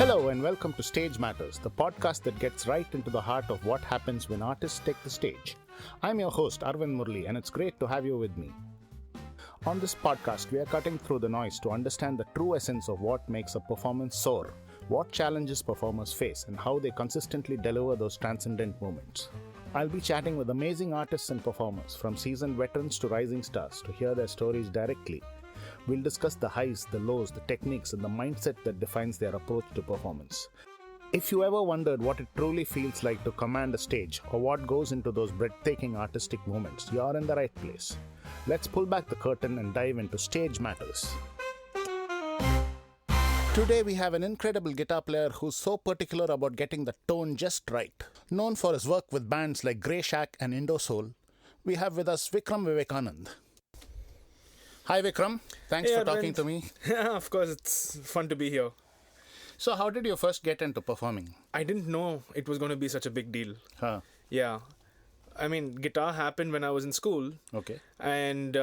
Hello and welcome to Stage Matters, the podcast that gets right into the heart of what happens when artists take the stage. I'm your host, Arvind Murli, and it's great to have you with me. On this podcast, we are cutting through the noise to understand the true essence of what makes a performance soar, what challenges performers face, and how they consistently deliver those transcendent moments. I'll be chatting with amazing artists and performers, from seasoned veterans to rising stars, to hear their stories directly. We'll discuss the highs, the lows, the techniques, and the mindset that defines their approach to performance. If you ever wondered what it truly feels like to command a stage, or what goes into those breathtaking artistic moments, you're in the right place. Let's pull back the curtain and dive into Stage Matters. Today we have an incredible guitar player who's so particular about getting the tone just right. Known for his work with bands like Grey Shack and Indo Soul, we have with us Vikram Vivekanand. Hi Vikram, thanks for talking to me. Yeah, of course, it's fun to be here. So how did you first get into performing? I didn't know it was going to be such a big deal. Huh. Yeah. I mean, guitar happened when I was in school. Okay. And,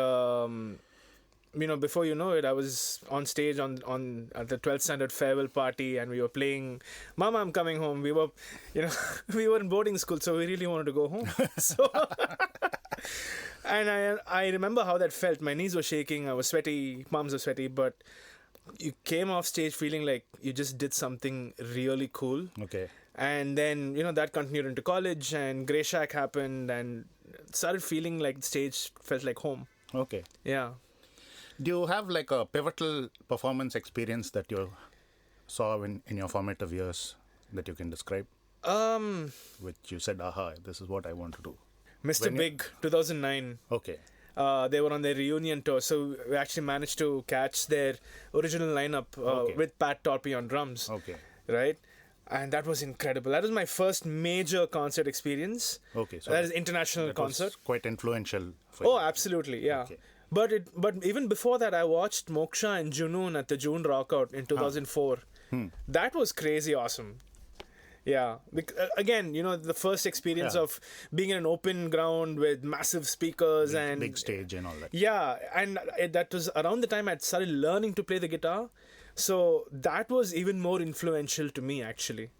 before you know it, I was on stage at the 12th standard farewell party, and we were playing Mama, I'm Coming Home. We were, we were in boarding school, so we really wanted to go home. So... And I remember how that felt. My knees were shaking, I was sweaty, palms were sweaty, but you came off stage feeling like you just did something really cool. Okay. And then, that continued into college, and Grey Shack happened, and started feeling like the stage felt like home. Okay. Yeah. Do you have like a pivotal performance experience that you saw in your formative years that you can describe? Which you said, aha, this is what I want to do. Mr. Big, 2009. Okay. They were on their reunion tour, so we actually managed to catch their original lineup with Pat Torpy on drums. Okay. Right? And that was incredible. That was my first major concert experience. Okay. So that is international concert. Was quite influential for you. Oh, absolutely, yeah. Okay. But even before that, I watched Moksha and Junoon at the June Rockout in 2004. That was crazy awesome. Yeah. Again, the first experience of being in an open ground with massive speakers and... Big stage and all that. Yeah. And that was around the time I'd started learning to play the guitar. So that was even more influential to me, actually.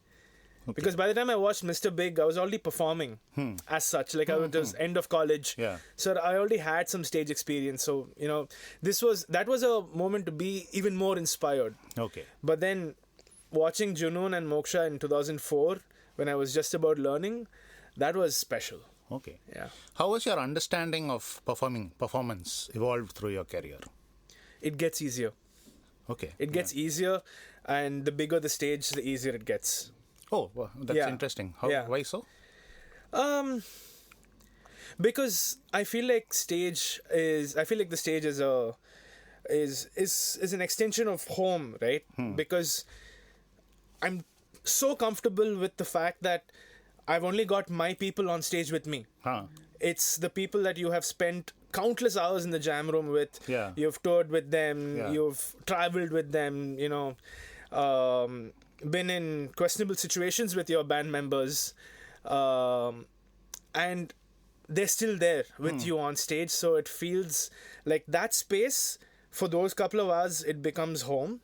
Okay. Because by the time I watched Mr. Big, I was already performing as such. Like, it was end of college. Yeah. So I already had some stage experience. So, that was a moment to be even more inspired. Okay. But then... watching Junoon and Moksha in 2004, when I was just about learning, that was special. Okay. Yeah. How was your understanding of performance evolved through your career? It gets easier. Okay. It gets easier, and the bigger the stage, the easier it gets. Oh, well, that's interesting. Why so? Because I feel like the stage is an extension of home, right? Because I'm so comfortable with the fact that I've only got my people on stage with me. It's the people that you have spent countless hours in the jam room with. Yeah. You've toured with them. Yeah. You've traveled with them. Been in questionable situations with your band members, and they're still there with you on stage. So it feels like that space for those couple of hours, it becomes home.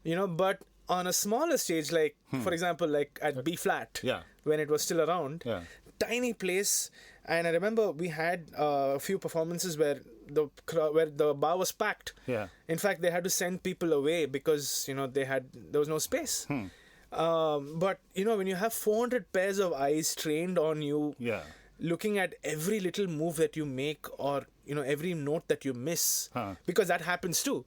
But on a smaller stage, like for example, like at B flat, when it was still around, tiny place, and I remember we had a few performances where the bar was packed. Yeah. In fact, they had to send people away because there was no space. But when you have 400 pairs of eyes trained on you, looking at every little move that you make, or every note that you miss, because that happens too.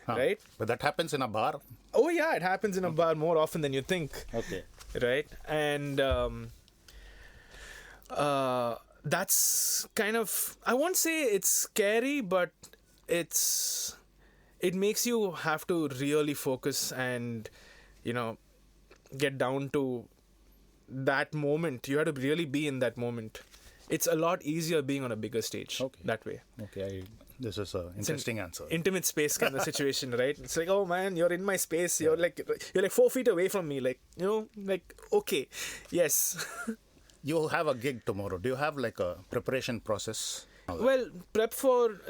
Right? But that happens in a bar? Oh, yeah, it happens in a bar more often than you think. Okay. Right? And that's kind of... I won't say it's scary, but it makes you have to really focus and, get down to that moment. You have to really be in that moment. It's a lot easier being on a bigger stage that way. Okay, this is an interesting answer. Intimate space kind of situation, right? It's like, oh man, you're in my space. You're like 4 feet away from me. Okay, yes. You have a gig tomorrow. Do you have like a preparation process? Well, prep for,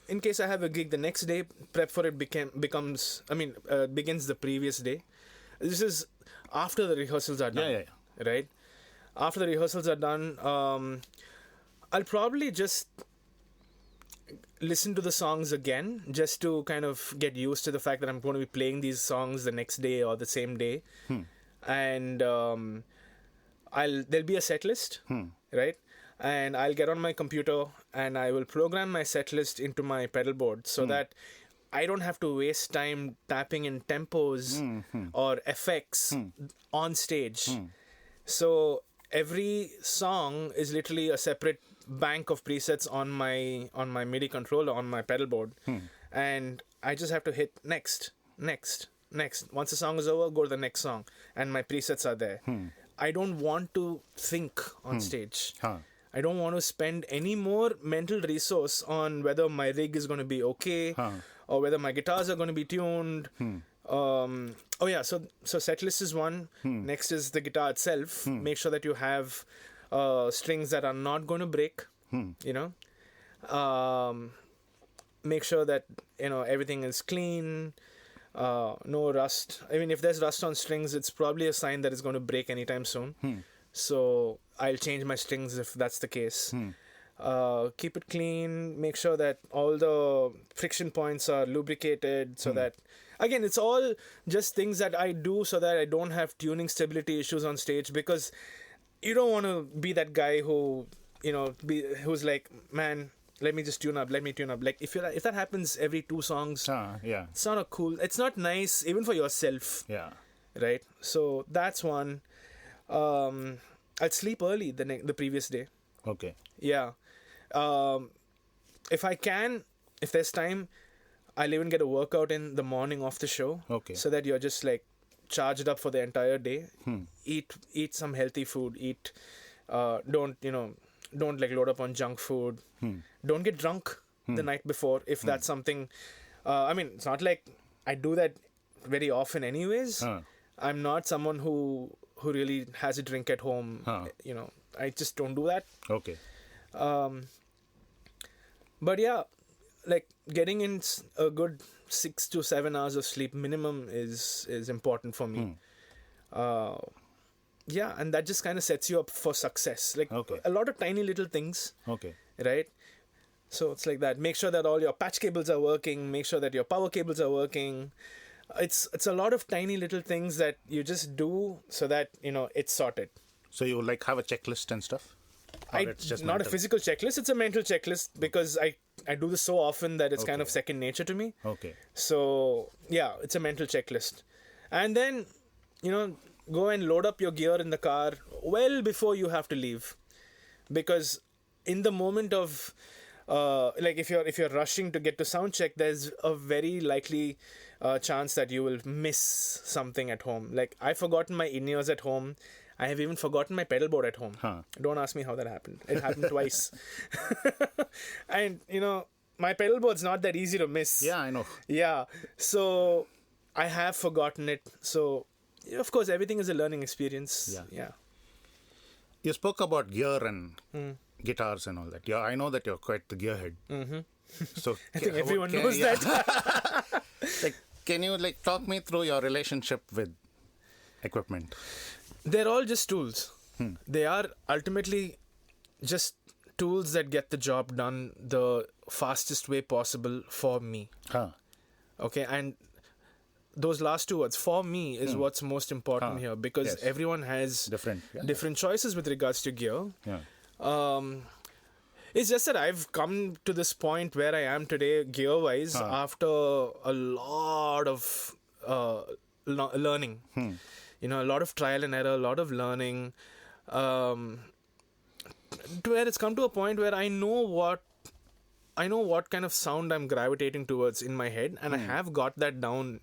in case I have a gig the next day, prep for it begins the previous day. This is after the rehearsals are done. Yeah. Right? After the rehearsals are done, I'll probably just listen to the songs again, just to kind of get used to the fact that I'm going to be playing these songs the next day or the same day. And there'll be a set list, right? And I'll get on my computer and I will program my set list into my pedal board so that I don't have to waste time tapping in tempos or effects on stage. So every song is literally a separate bank of presets on my MIDI controller on my pedal board, and I just have to hit next. Once the song is over, go to the next song, and my presets are there. I don't want to think on stage. I don't want to spend any more mental resource on whether my rig is going to be okay or whether my guitars are going to be tuned. So setlist is one. Next is the guitar itself. Make sure that you have strings that are not going to break. Make sure that everything is clean. No rust. I mean, if there's rust on strings, it's probably a sign that it's going to break anytime soon. So I'll change my strings if that's the case. Keep it clean. Make sure that all the friction points are lubricated so that, again, it's all just things that I do so that I don't have tuning stability issues on stage, because you don't want to be that guy who, who's like, man, let me just tune up. Like, if that happens every 2 songs, it's not it's not nice, even for yourself. Yeah. Right? So that's one. I'd sleep early the previous day. Okay. Yeah. If there's time, I'll even get a workout in the morning of the show. Okay. So that you're just like charged up for the entire day. Eat some healthy food. Don't like load up on junk food. Don't get drunk the night before if that's something. I mean, it's not like I do that very often anyways. I'm not someone who really has a drink at home. I just don't do that. Okay. But yeah, like getting in a good 6 to 7 hours of sleep minimum is important for me. Yeah, and that just kind of sets you up for success. Like a lot of tiny little things. Okay. Right? So it's like that. Make sure that all your patch cables are working. Make sure that your power cables are working. It's a lot of tiny little things that you just do so that, it's sorted. So you like have a checklist and stuff? It's just not mental? A physical checklist. It's a mental checklist because I do this so often that it's kind of second nature to me. Okay. So, yeah, it's a mental checklist. And then, go and load up your gear in the car well before you have to leave. Because in the moment of, if you're rushing to get to sound check, there's a very likely chance that you will miss something at home. Like, I've forgotten my in-ears at home. I have even forgotten my pedal board at home. Don't ask me how that happened. It happened twice. And, my pedal board's not that easy to miss. Yeah, I know. Yeah. So, I have forgotten it. So, of course, everything is a learning experience. Yeah. You spoke about gear and guitars and all that. Yeah, I know that you're quite the gearhead. So I think everyone knows that. Can you talk me through your relationship with equipment? They're all just tools. They are ultimately just tools that get the job done the fastest way possible for me. Okay, and those last 2 words, for me, is what's most important here, because everyone has different choices with regards to gear. It's just that I've come to this point where I am today, gear-wise, after a lot of learning. A lot of trial and error, a lot of learning. To where it's come to a point where I know what kind of sound I'm gravitating towards in my head, and I have got that down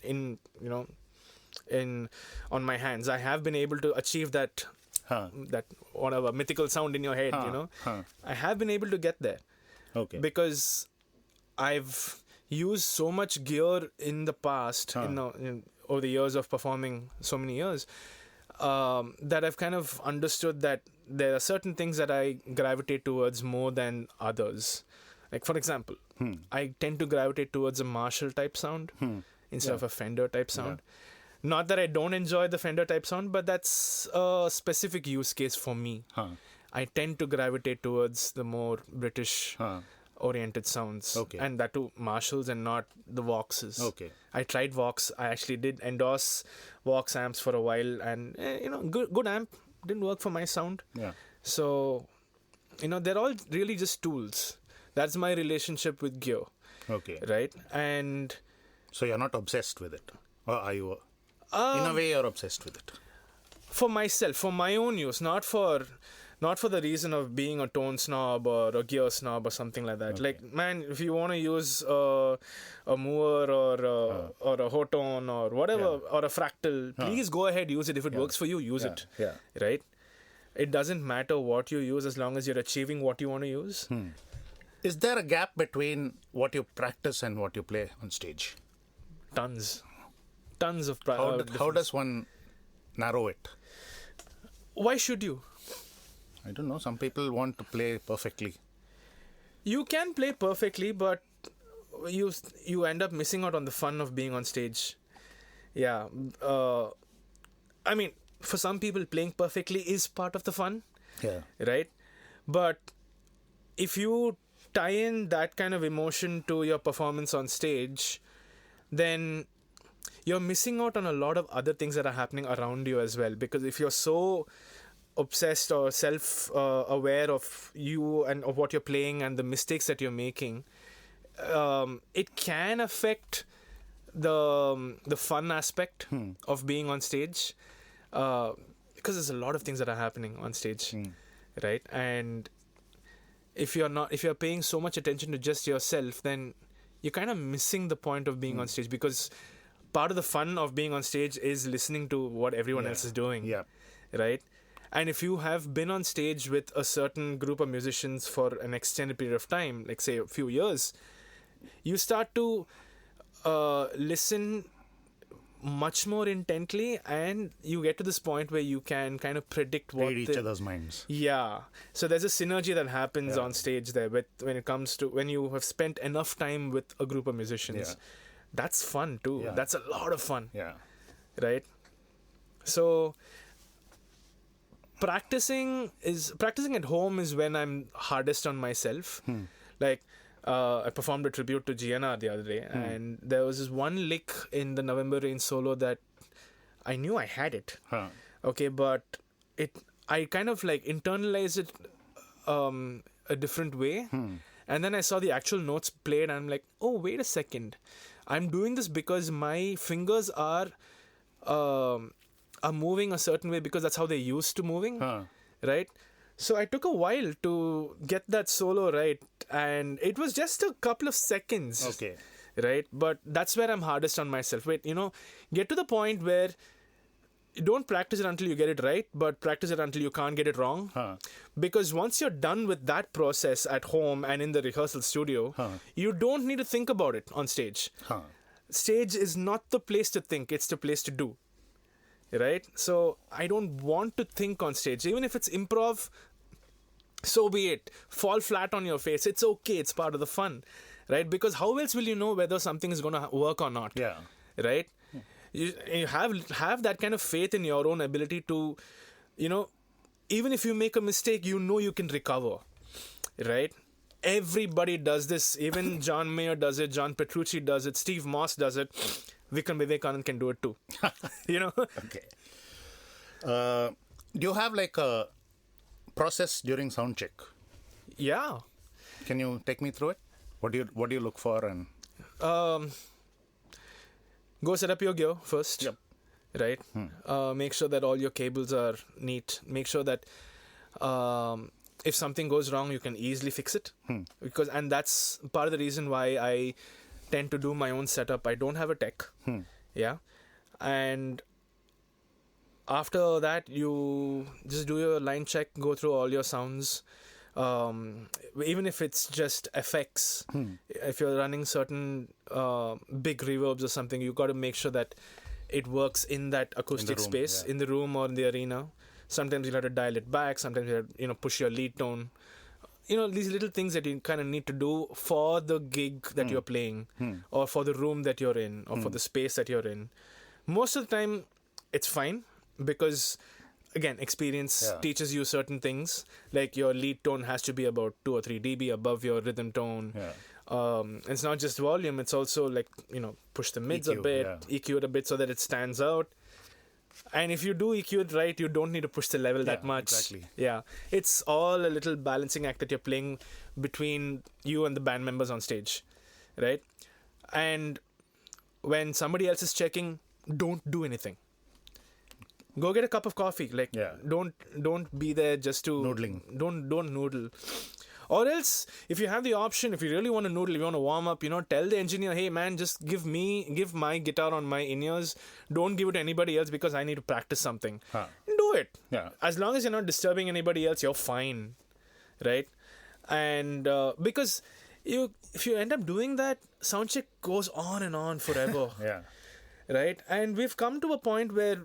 on my hands. I have been able to achieve that whatever mythical sound in your head. I have been able to get there. Okay. Because I've used so much gear in the past, over the years of performing so many years, that I've kind of understood that there are certain things that I gravitate towards more than others. Like, for example, I tend to gravitate towards a Marshall type sound instead of a Fender type sound. Not that I don't enjoy the Fender type sound, but that's a specific use case for me. I tend to gravitate towards the more British oriented sounds. Okay. And that too Marshalls and not the Voxes. Okay. I tried Vox. I actually did endorse Vox amps for a while, and good amp. Didn't work for my sound. Yeah. So, they're all really just tools. That's my relationship with gear. Okay. Right? And So you're not obsessed with it? Or are you? In a way, you're obsessed with it. For myself, for my own use, not for the reason of being a tone snob or a gear snob or something like that. Okay. Like, man, if you want to use a Moore or a Hotone or whatever, or a Fractal, please go ahead, use it. If it works for you, use it. Yeah. Right? It doesn't matter what you use as long as you're achieving what you want to use. Is there a gap between what you practice and what you play on stage? Tons of How does one narrow it? Why should you? I don't know. Some people want to play perfectly. You can play perfectly, but you end up missing out on the fun of being on stage. Yeah. I mean, for some people, playing perfectly is part of the fun. Yeah. Right? But if you tie in that kind of emotion to your performance on stage, then you're missing out on a lot of other things that are happening around you as well. Because if you're so obsessed or self-aware of you and of what you're playing and the mistakes that you're making, it can affect the fun aspect of being on stage, because there's a lot of things that are happening on stage, right? And if you're paying so much attention to just yourself, then you're kind of missing the point of being on stage, because part of the fun of being on stage is listening to what everyone else is doing. Yeah. Right? And if you have been on stage with a certain group of musicians for an extended period of time, like say a few years, you start to listen much more intently, and you get to this point where you can kind of predict what Read each other's minds. Yeah. So there's a synergy that happens on stage there when it comes to when you have spent enough time with a group of musicians. Yeah. That's fun too. Yeah. That's a lot of fun. Yeah. Right? So practicing at home is when I'm hardest on myself. Like I performed a tribute to GNR the other day, and there was this one lick in the November Rain solo that I knew I had it. Okay, but I kind of like internalized it a different way. And then I saw the actual notes played, and I'm like, oh, wait a second. I'm doing this because my fingers are moving a certain way because that's how they're used to moving, right? So I took a while to get that solo right, and it was just a couple of seconds. Okay. Right? But that's where I'm hardest on myself. Get to the point where you don't practice it until you get it right, but practice it until you can't get it wrong. Because once you're done with that process at home and in the rehearsal studio, you don't need to think about it on stage. Stage is not the place to think, it's the place to do. Right? So I don't want to think on stage. Even if it's improv, so be it. Fall flat on your face. It's okay. It's part of the fun. Right? Because how else will you know whether something is going to work or not? Yeah. Right? You have that kind of faith in your own ability to, even if you make a mistake, you can recover. Right? Everybody does this. Even John Mayer does it. John Petrucci does it. Steve Moss does it. Vikram Vivekanand can do it too. Okay. Do you have like a process during sound check? Yeah. Can you take me through it? What do you look for? And go set up your gear first. Yep. Right? Make sure that all your cables are neat. Make sure that if something goes wrong, you can easily fix it. And that's part of the reason why I tend to do my own setup. I don't have a tech. Yeah. And after that, you just do your line check, go through all your sounds. Even if it's just effects, if you're running certain big reverbs or something, you got to make sure that it works in that acoustic space, in the room or in the arena. Sometimes you'll have to dial it back. Sometimes you have to, push your lead tone. These little things that you kind of need to do for the gig that you're playing, or for the room that you're in, or for the space that you're in. Most of the time, it's fine because, again, experience teaches you certain things. Like your lead tone has to be about 2 or 3 dB above your rhythm tone. It's not just volume, it's also like, push the mids EQ, a bit, EQ it a bit so that it stands out. And if you do EQ it right, you don't need to push the level that much. Exactly. Yeah. It's all a little balancing act that you're playing between you and the band members on stage. Right? And when somebody else is checking, don't do anything. Go get a cup of coffee. Like, don't be there just to noodling. Don't noodle. Or else, if you have the option, if you really want to noodle, if you want to warm up, tell the engineer, hey man, just give my guitar on my in-ears. Don't give it to anybody else because I need to practice something. Do it. Yeah. As long as you're not disturbing anybody else, you're fine. Right? And because if you end up doing that, soundcheck goes on and on forever. Right? And we've come to a point where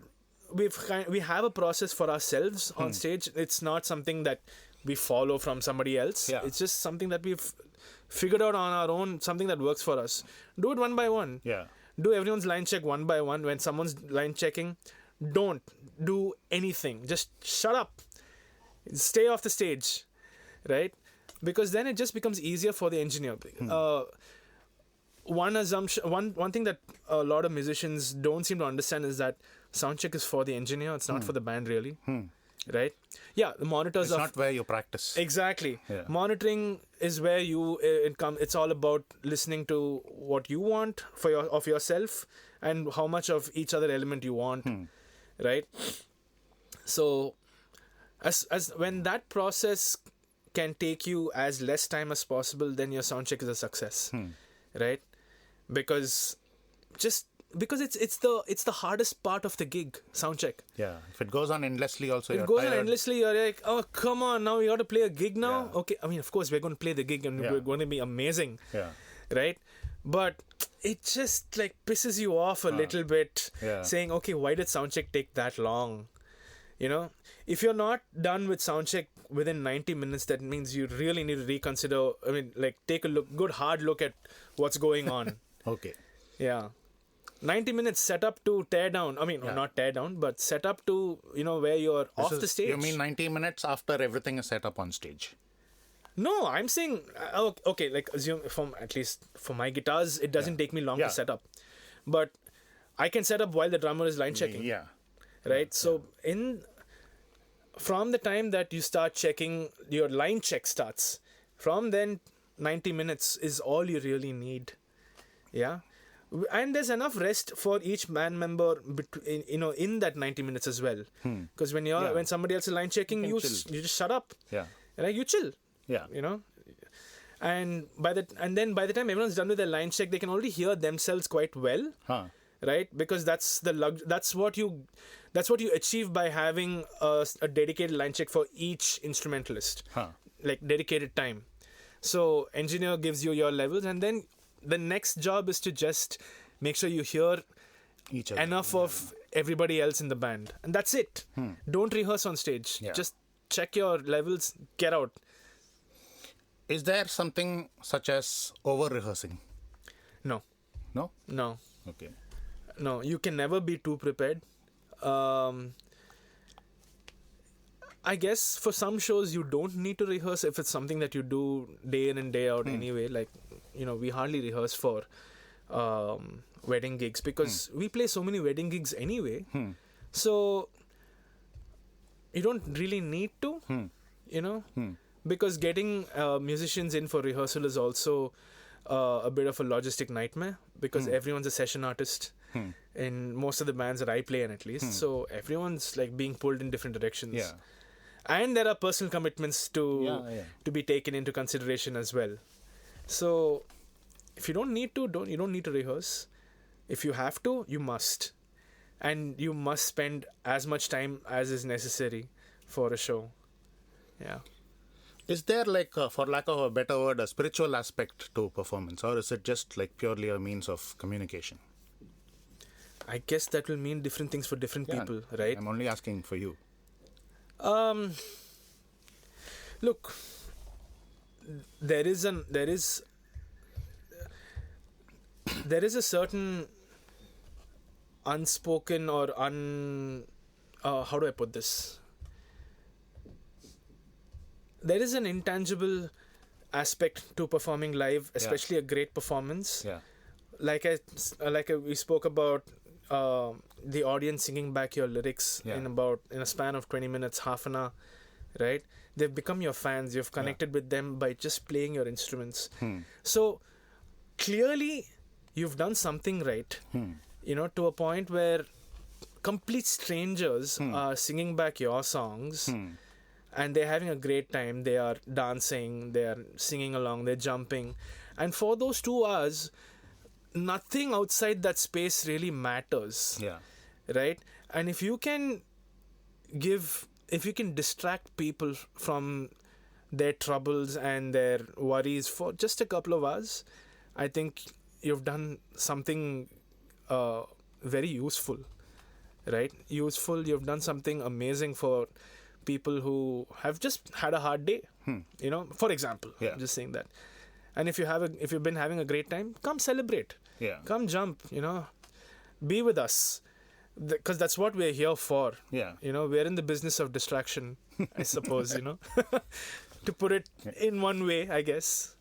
we have a process for ourselves on stage. It's not something that we follow from somebody else. It's just something that we've figured out on our own, something that works for us. Do it one by one. Do everyone's line check one by one. When someone's line checking, don't do anything. Just shut up. Stay off the stage. Right? Because then it just becomes easier for the engineer. One thing that a lot of musicians don't seem to understand is that soundcheck is for the engineer. It's not for the band, really. Right? Yeah, the monitors it's not where you practice. Exactly. Monitoring is where it's all about listening to what you want of yourself and how much of each other element you want. Right? So as when that process can take you as less time as possible, then your soundcheck is a success. Right? Because it's the hardest part of the gig, soundcheck. If it goes on endlessly also, it goes on endlessly, you're like, oh come on, now we got to play a gig now. Okay, I mean, of course we're going to play the gig and we're going to be amazing. Right? But it just like pisses you off a little bit, saying, okay, why did soundcheck take that long? If you're not done with soundcheck within 90 minutes, that means you really need to reconsider. I mean, like, take a good hard look at what's going on. Okay. 90 minutes set up to tear down. I mean, not tear down, but set up to, where you're off the stage. You mean 90 minutes after everything is set up on stage? No, I'm saying, okay, like, assume, at least for my guitars, it doesn't take me long to set up. But I can set up while the drummer is line checking. Right? So, from the time that you start checking, your line check starts. From then, 90 minutes is all you really need. Yeah? And there's enough rest for each band member in that 90 minutes as well. Because when somebody else is line checking, you just shut up. Right? You chill. And then by the time everyone's done with their line check, they can already hear themselves quite well. Right? Because that's what you achieve by having a dedicated line check for each instrumentalist. Like dedicated time. So engineer gives you your levels, and then the next job is to just make sure you hear enough of everybody else in the band. And that's it. Don't rehearse on stage. Just check your levels, get out. Is there something such as over-rehearsing? No. No? No. Okay. No, you can never be too prepared. I guess for some shows you don't need to rehearse if it's something that you do day in and day out anyway. Like, we hardly rehearse for wedding gigs because we play so many wedding gigs anyway. So you don't really need to, because getting musicians in for rehearsal is also a bit of a logistic nightmare because everyone's a session artist in most of the bands that I play in, at least. So everyone's like being pulled in different directions. And there are personal commitments to be taken into consideration as well. So if you don't need to, you don't need to rehearse. If you have to, you must. And you must spend as much time as is necessary for a show. Is there, like, for lack of a better word, a spiritual aspect to performance, or is it just like purely a means of communication? I guess that will mean different things for different people, right? I'm only asking for you. Look, there is a certain unspoken or how do I put this? There is an intangible aspect to performing live, especially a great performance. Yeah. Like we spoke about the audience singing back your lyrics in a span of 20 minutes, half an hour, right? They've become your fans. You've connected with them by just playing your instruments. So clearly you've done something right, to a point where complete strangers are singing back your songs and they're having a great time. They are dancing, they are singing along, they're jumping. And for those 2 hours, nothing outside that space really matters. Yeah. Right? And if you can distract people from their troubles and their worries for just a couple of hours, I think you've done something very useful, right? You've done something amazing for people who have just had a hard day, for example, just saying that. And if you've been having a great time, come celebrate. Yeah. Come jump, be with us. Because that's what we're here for. Yeah. We're in the business of distraction, I suppose, to put it in one way, I guess.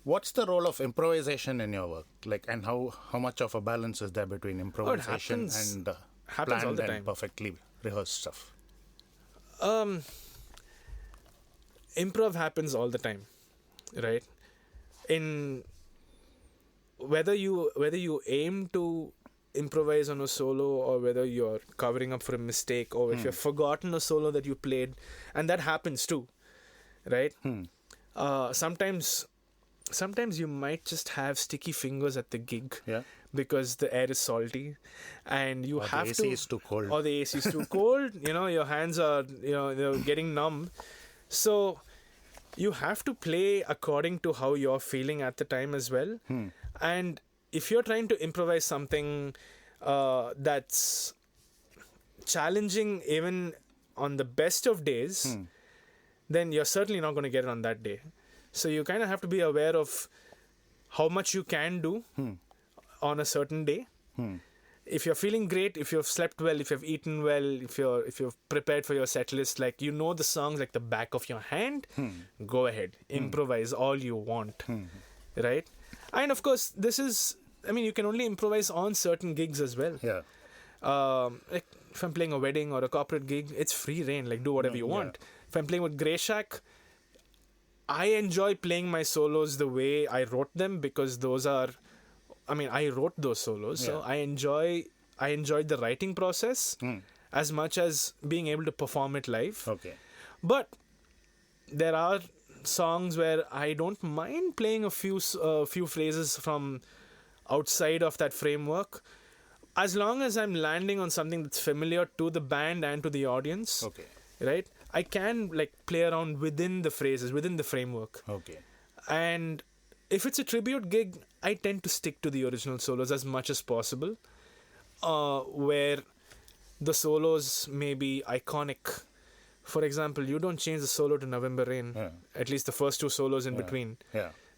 What's the role of improvisation in your work? Like, and how much of a balance is there between improvisation and happens all planned the and time. perfectly rehearsed stuff? Improv happens all the time, right? In whether you aim to improvise on a solo, or whether you're covering up for a mistake, or if you've forgotten a solo that you played, and that happens too, right? Sometimes you might just have sticky fingers at the gig, because the air is salty, and you have the to. AC is too cold. Or the AC is too cold. Your hands are they're getting numb, so you have to play according to how you're feeling at the time as well. And if you're trying to improvise something that's challenging even on the best of days, then you're certainly not going to get it on that day. So you kind of have to be aware of how much you can do on a certain day. If you're feeling great, if you've slept well, if you've eaten well, if you've prepared for your set list, like the songs like the back of your hand, go ahead, improvise all you want, right? And of course, you can only improvise on certain gigs as well. Yeah. Like if I'm playing a wedding or a corporate gig, it's free reign, like do whatever you want. If I'm playing with Grey Shack, I enjoy playing my solos the way I wrote them, because I wrote those solos, so I enjoyed the writing process as much as being able to perform it live. Okay. But there are songs where I don't mind playing a few phrases from outside of that framework, as long as I'm landing on something that's familiar to the band and to the audience. Okay. Right? I can play around within the phrases, within the framework. Okay. And if it's a tribute gig, I tend to stick to the original solos as much as possible, where the solos may be iconic. For example, you don't change the solo to November Rain, at least the first 2 solos in between,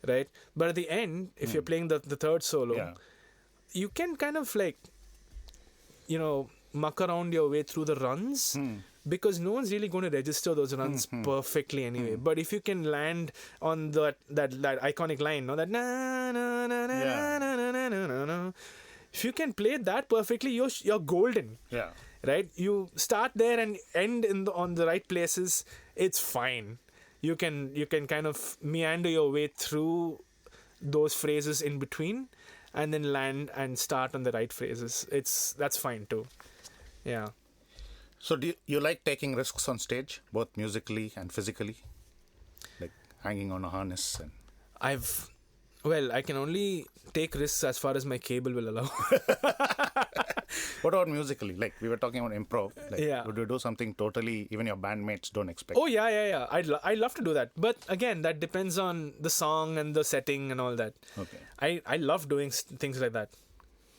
right? But at the end, if you're playing the third solo, you can kind of muck around your way through the runs, because no one's really going to register those runs perfectly anyway. But if you can land on that iconic line, that na na na na na na na na na, if you can play that perfectly, you're golden. Yeah. Right? You start there and end on the right places. It's fine. You can kind of meander your way through those phrases in between, and then land and start on the right phrases. That's fine too. Yeah. So do you like taking risks on stage, both musically and physically? Like hanging on a harness? And I can only take risks as far as my cable will allow. What about musically? Like we were talking about improv. Would you do something totally even your bandmates don't expect? Oh, yeah. I'd love to do that. But again, that depends on the song and the setting and all that. Okay. I love doing things like that.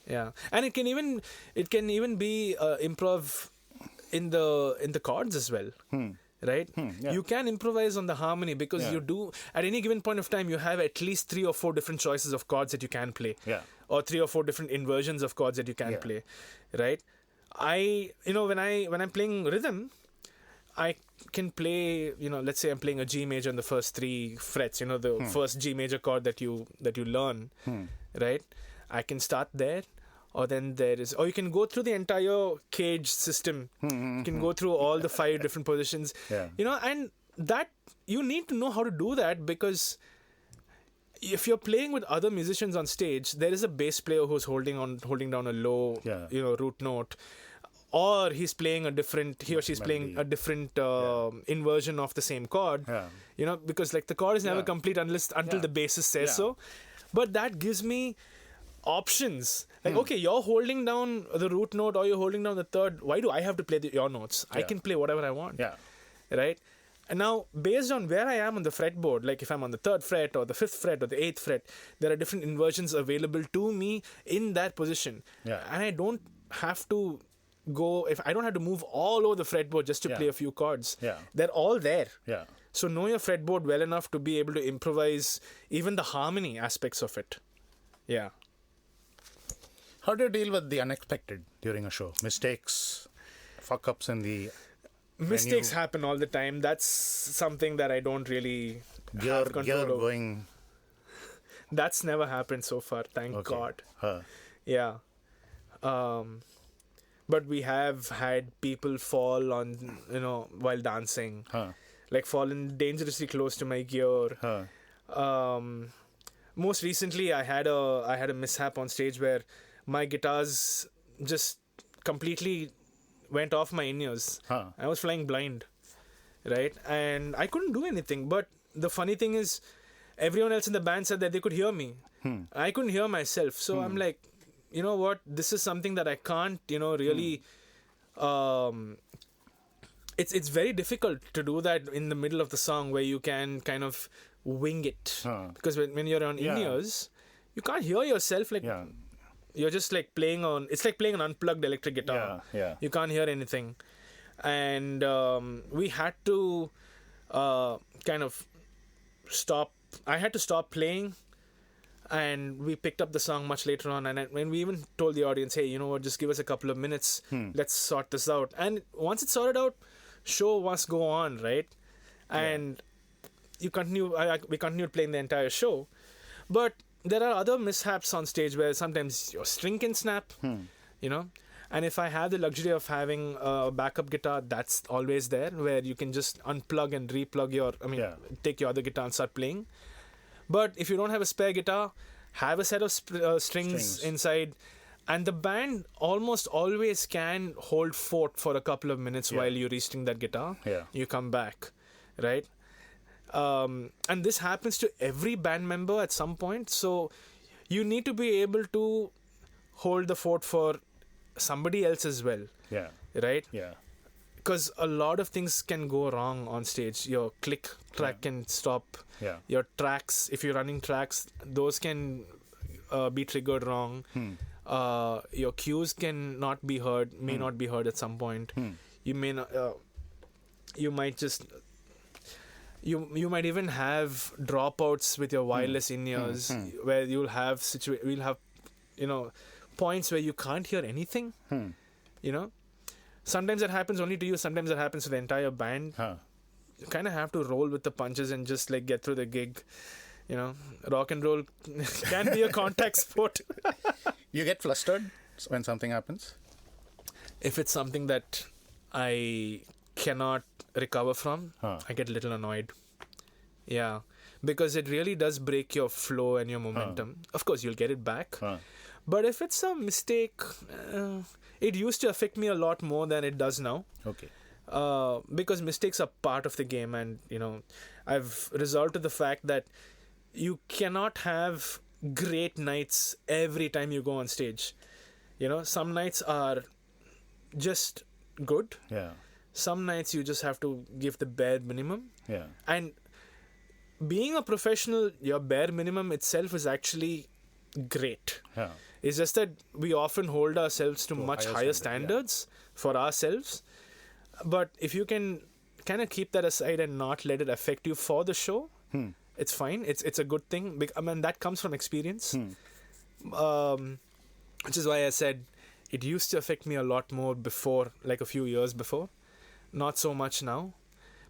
Yeah. And it can even be improv in the chords as well. right? Yeah. You can improvise on the harmony because you do, at any given point of time, you have at least 3 or 4 different choices of chords that you can play. Yeah. Or 3 or 4 different inversions of chords that you can play, right? When I'm playing rhythm, I can play, let's say I'm playing a G major in the first 3 frets, the first G major chord that you learn, right? I can start there, or then or you can go through the entire cage system. You can go through all the 5 different positions, and that you need to know how to do that, because if you're playing with other musicians on stage, there is a bass player who's holding down a low, root note, or he or she's playing a different inversion of the same chord. Because like the chord is never complete until the bassist says so. But that gives me options. Like, okay, you're holding down the root note or you're holding down the third. Why do I have to play your notes? I can play whatever I want. Right? And now, based on where I am on the fretboard, like if I'm on the 3rd fret or the 5th fret or the 8th fret, there are different inversions available to me in that position. And I don't have to I don't have to move all over the fretboard just to play a few chords. They're all there. So know your fretboard well enough to be able to improvise even the harmony aspects of it. How do you deal with the unexpected during a show? Mistakes, fuck-ups in the... Mistakes happen all the time. That's something that I don't really have control over. Going... That's never happened so far, thank God. Yeah. But we have had people fall on, while dancing. Like fallen dangerously close to my gear. Most recently, I had a mishap on stage where my guitars just completely went off my in-ears. I was flying blind, right? And I couldn't do anything. But the funny thing is, everyone else in the band said that they could hear me. I couldn't hear myself. So I'm like, you know what? This is something that I can't, really... It's very difficult to do that in the middle of the song where you can kind of wing it. Because when you're on in-ears, you can't hear yourself. Like you're just like playing on... It's like playing an unplugged electric guitar. You can't hear anything. And we had to kind of stop... I had to stop playing, and we picked up the song much later on. And when we even told the audience, hey, you know what, just give us a couple of minutes. Let's sort this out. And once it's sorted out, show must go on, right? And we continued playing the entire show. But there are other mishaps on stage where sometimes your string can snap, and if I have the luxury of having a backup guitar, that's always there, where you can just unplug and replug take your other guitar and start playing. But if you don't have a spare guitar, have a set of strings inside, and the band almost always can hold fort for a couple of minutes while you restring that guitar. You come back, right? And this happens to every band member at some point. So you need to be able to hold the fort for somebody else as well. Right? Because a lot of things can go wrong on stage. Your click track can stop. Your tracks, if you're running tracks, those can be triggered wrong. Your cues can not be heard, may not be heard at some point. You may not... you might just... You might even have dropouts with your wireless in-ears where you'll have points where you can't hear anything. Sometimes that happens only to you, sometimes that happens to the entire band. You kind of have to roll with the punches and just like get through the gig. Rock and roll can be a contact sport. You get flustered when something happens? If it's something that I cannot recover from, I get a little annoyed. Because it really does break your flow and your momentum. Of course, you'll get it back. But if it's a mistake, it used to affect me a lot more than it does now. Because mistakes are part of the game, and I've resolved to the fact that you cannot have great nights every time you go on stage. Some nights are just good. Some nights you just have to give the bare minimum. And being a professional, your bare minimum itself is actually great. It's just that we often hold ourselves to much higher standards for ourselves. But if you can kind of keep that aside and not let it affect you for the show. It's fine. It's a good thing. I mean, that comes from experience. Which is why I said it used to affect me a lot more before, like a few years before. Not so much now,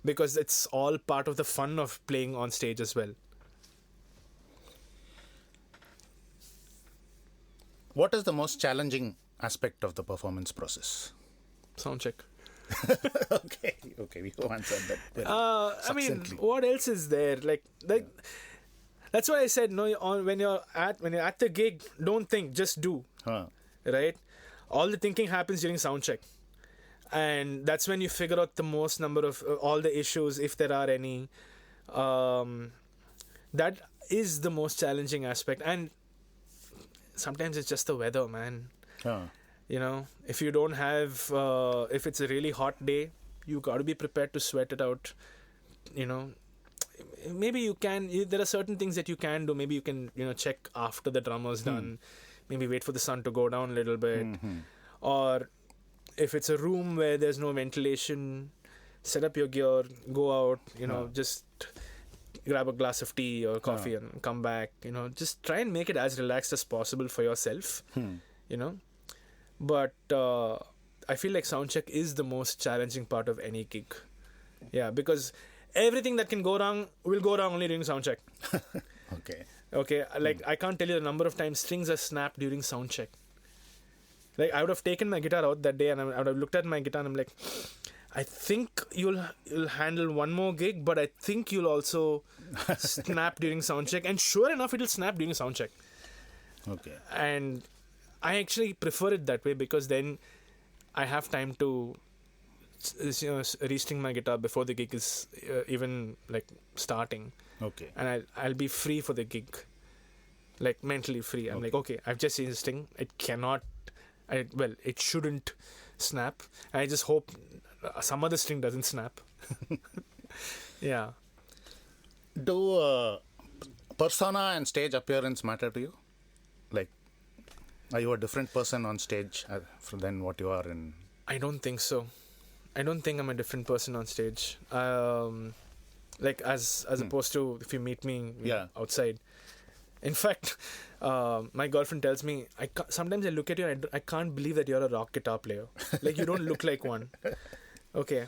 because it's all part of the fun of playing on stage as well. What is the most challenging aspect of the performance process? Sound check. Okay, we answered that very I mean, succinctly. what else is there? Like that's why I said no. When you're at the gig, don't think, just do. Right? All the thinking happens during sound check, and that's when you figure out the most number of all the issues, if there are any. That is the most challenging aspect, and sometimes it's just the weather, man. You know, if you don't have, if it's a really hot day, you got to be prepared to sweat it out. You know, maybe you can. There are certain things that you can do. Maybe you can, check after the drummer's done. Maybe wait for the sun to go down a little bit. Or if it's a room where there's no ventilation, set up your gear, go out. Just grab a glass of tea or coffee and come back. Just try and make it as relaxed as possible for yourself. But I feel like soundcheck is the most challenging part of any gig. Yeah, because everything that can go wrong will go wrong only during soundcheck. Okay, like I can't tell you the number of times strings are snapped during soundcheck. Like I would have taken my guitar out that day and I would have looked at my guitar and I'm like, I think you'll handle one more gig, but I think you'll also snap during soundcheck. And sure enough, it'll snap during soundcheck. Okay. And I actually prefer it that way because then I have time to restring my guitar before the gig is even like starting. Okay. And I'll be free for the gig, like mentally free. I'm like, okay, I've just seen this thing. It shouldn't snap. I just hope some other string doesn't snap. Yeah. Do persona and stage appearance matter to you? Like, are you a different person on stage than what you are in? I don't think so. I don't think I'm a different person on stage. Like as opposed to if you meet me outside. In fact, my girlfriend tells me, sometimes I look at you and I can't believe that you're a rock guitar player. Like you don't look like one. Okay.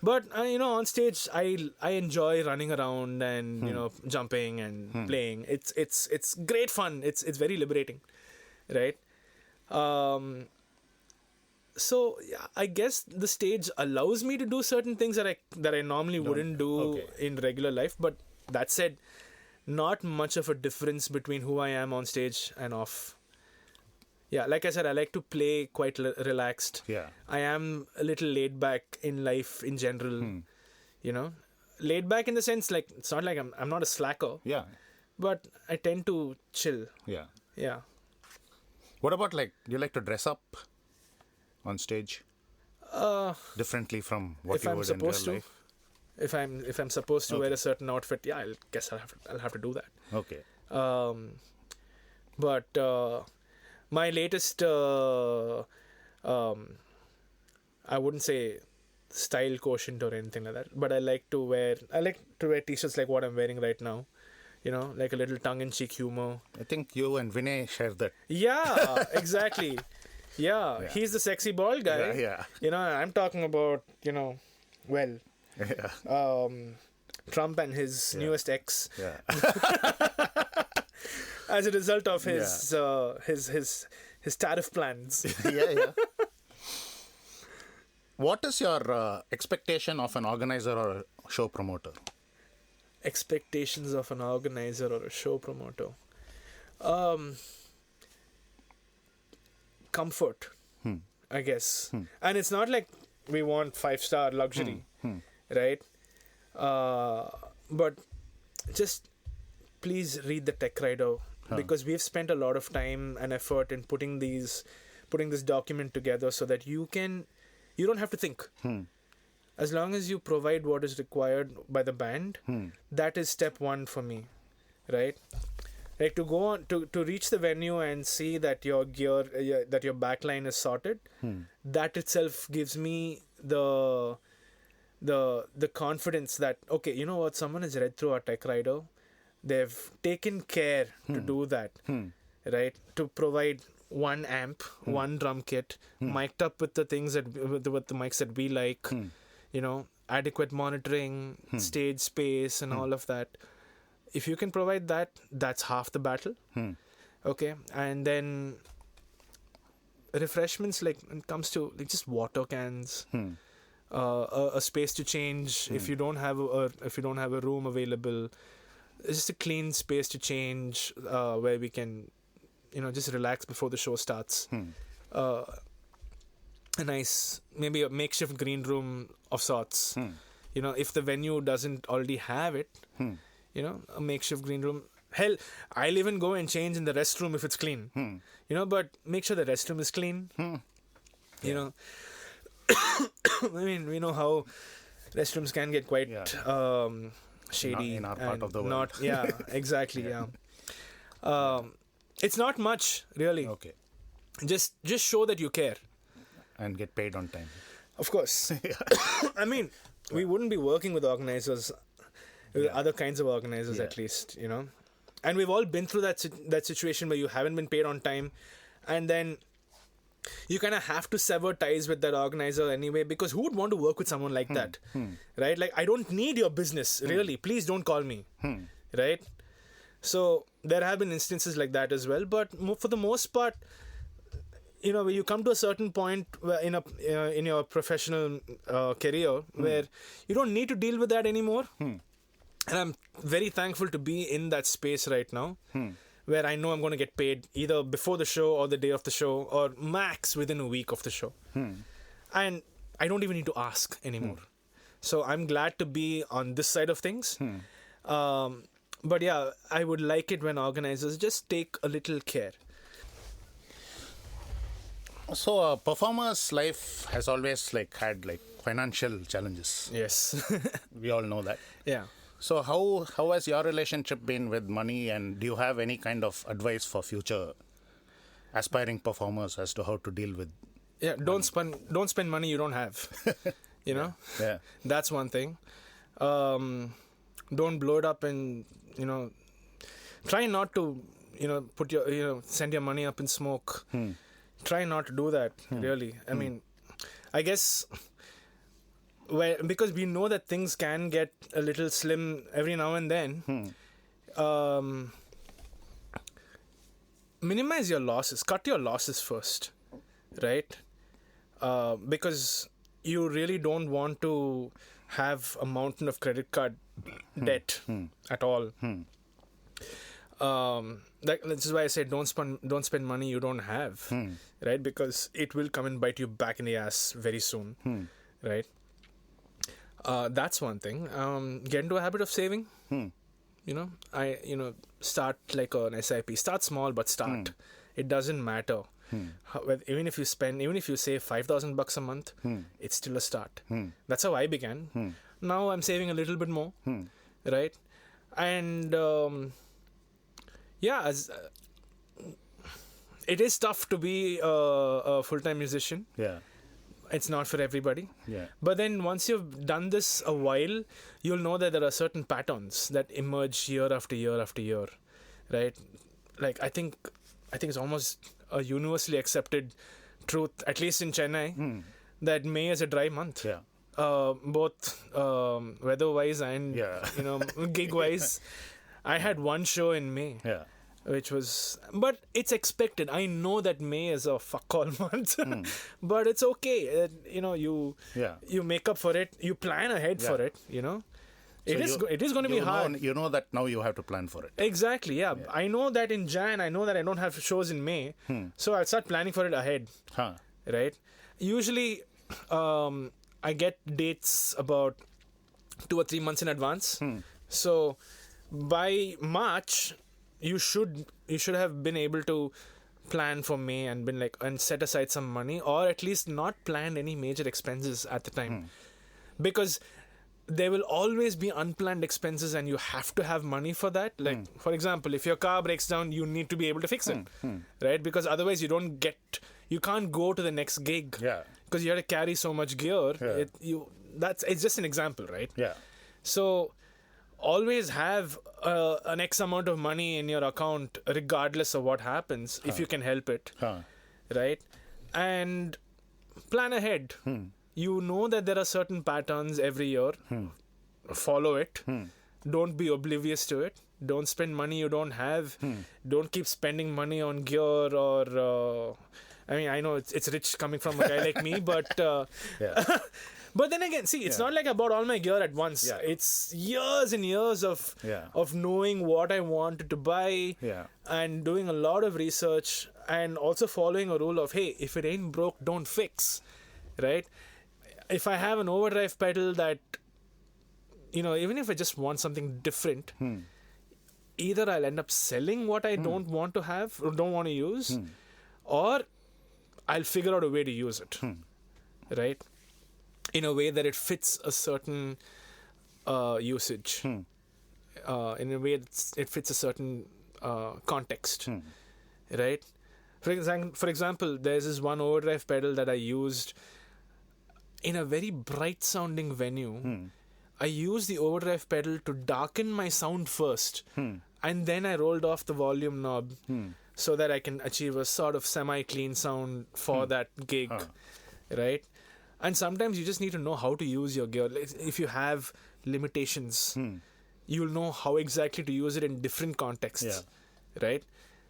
But on stage I enjoy running around and jumping and playing. It's great fun. It's very liberating, right? So yeah, I guess the stage allows me to do certain things that I normally wouldn't do in regular life. But that said, not much of a difference between who I am on stage and off. Yeah, like I said, I like to play quite relaxed. Yeah. I am a little laid back in life in general. Laid back in the sense like it's not like I'm not a slacker. Yeah. But I tend to chill. Yeah. Yeah. What about do you like to dress up on stage? Differently from what you would in real life? If I'm supposed to wear a certain outfit, yeah, I guess I'll have to do that. Okay. But my latest, I wouldn't say style quotient or anything like that, but I like to wear t-shirts like what I'm wearing right now. Like a little tongue-in-cheek humor. I think you and Vinay share that. Yeah, exactly. Yeah, he's the sexy bald guy. Yeah. I'm talking about, well, Yeah. Trump and his newest ex. Yeah. As a result of his tariff plans. Yeah. What is your expectation of an organizer or a show promoter? Expectations of an organizer or a show promoter. Comfort, I guess. And it's not like we want 5-star luxury, right? But just please read the tech rider because we've spent a lot of time and effort in putting this document together so that you don't have to think. As long as you provide what is required by the band, that is step one for me, right? Like to go on to reach the venue and see that your gear, that your backline is sorted, that itself gives me the the confidence that, okay, you know what, someone has read through our tech rider, they've taken care to do that, right, to provide one amp, one drum kit, mic'd up with the things that with the mics that we like, you know, adequate monitoring, stage space, and all of that. If you can provide that, that's half the battle. Okay, and then refreshments, like when it comes to like just water cans, a space to change if you don't have a room available, just a clean space to change where we can, you know, just relax before the show starts. A nice, maybe a makeshift green room of sorts. You know, if the venue doesn't already have it, you know, a makeshift green room. Hell, I'll even go and change in the restroom if it's clean. You know, but make sure the restroom is clean. You know, I mean, we know how restrooms can get quite shady. In our part of the world. Yeah, exactly, it's not much, really. Okay. Just show that you care. And get paid on time. Of course. I mean, we wouldn't be working with organizers, with other kinds of organizers at least, you know. And we've all been through that situation where you haven't been paid on time, and then you kind of have to sever ties with that organizer anyway, because who would want to work with someone like that, right? Like, I don't need your business, really. Please don't call me, right? So there have been instances like that as well, but for the most part, you know, when you come to a certain point where in your professional career where you don't need to deal with that anymore. And I'm very thankful to be in that space right now, where I know I'm going to get paid either before the show or the day of the show, or max within a week of the show. And I don't even need to ask anymore. So I'm glad to be on this side of things. But yeah, I would like it when organizers just take a little care. So a performer's life has always had financial challenges. Yes. We all know that. Yeah. So how has your relationship been with money, and do you have any kind of advice for future aspiring performers as to how to deal with? Yeah, don't spend money you don't have. You know? Yeah. That's one thing. Don't blow it up, and, you know, try not to, you know, send your money up in smoke. Try not to do that, really. I mean, I guess because we know that things can get a little slim every now and then, minimize your losses. Cut your losses first, right? Because you really don't want to have a mountain of credit card debt at all. This is why I say don't spend money you don't have, right? Because it will come and bite you back in the ass very soon, right? That's one thing. Get into a habit of saving. You know, start like an SIP. Start small, but start. It doesn't matter. Even if you save $5,000 a month, it's still a start. That's how I began. Now I'm saving a little bit more, right? And it is tough to be a full-time musician. Yeah. It's not for everybody. Yeah. But then once you've done this a while, you'll know that there are certain patterns that emerge year after year after year, right? Like, I think it's almost a universally accepted truth, at least in Chennai, that May is a dry month. Yeah. Both weather-wise and gig-wise. I had one show in May. Yeah. But it's expected. I know that May is a fuck all month, but it's okay. You make up for it. You plan ahead for it. You know, it is going to be hard. You know that now you have to plan for it. Exactly. Yeah. I know that in Jan. I know that I don't have shows in May, so I'll start planning for it ahead. Right. Usually, I get dates about 2 or 3 months in advance. So by March, you should have been able to plan for May and set aside some money, or at least not plan any major expenses at the time, because there will always be unplanned expenses and you have to have money for that. Like, for example, if your car breaks down, you need to be able to fix it, right? Because otherwise you can't go to the next gig, because you have to carry so much gear. it's just an example, right? Yeah. So always have an X amount of money in your account regardless of what happens, if you can help it, right? And plan ahead. You know that there are certain patterns every year. Follow it. Don't be oblivious to it. Don't spend money you don't have. Don't keep spending money on gear or I mean, I know it's rich coming from a guy like me, but but then again, see, it's not like I bought all my gear at once. It's years and years of knowing what I wanted to buy and doing a lot of research and also following a rule of, hey, if it ain't broke, don't fix, right? If I have an overdrive pedal that, even if I just want something different, either I'll end up selling what I don't want to have or don't want to use, or I'll figure out a way to use it, right? In a way that it fits a certain usage, in a way it fits a certain context, right? For example, there's this one overdrive pedal that I used in a very bright sounding venue. I used the overdrive pedal to darken my sound first, and then I rolled off the volume knob so that I can achieve a sort of semi-clean sound for that gig, right? And sometimes you just need to know how to use your gear. If you have limitations, you'll know how exactly to use it in different contexts, right?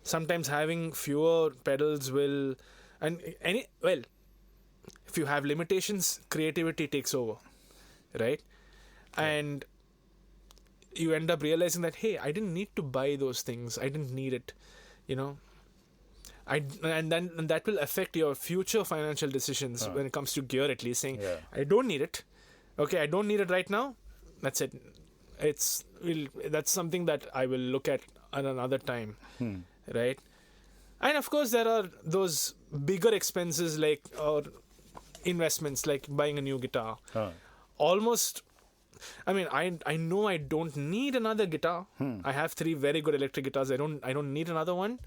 Sometimes having fewer pedals will... if you have limitations, creativity takes over, right? And you end up realizing that, hey, I didn't need to buy those things. I didn't need it, And that will affect your future financial decisions when it comes to gear, at least, saying, I don't need it. Okay, I don't need it right now. That's it. That's something that I will look at another time, right? And of course, there are those bigger expenses or investments like buying a new guitar. Almost... I mean, I know I don't need another guitar. I have 3 very good electric guitars. I don't need another one.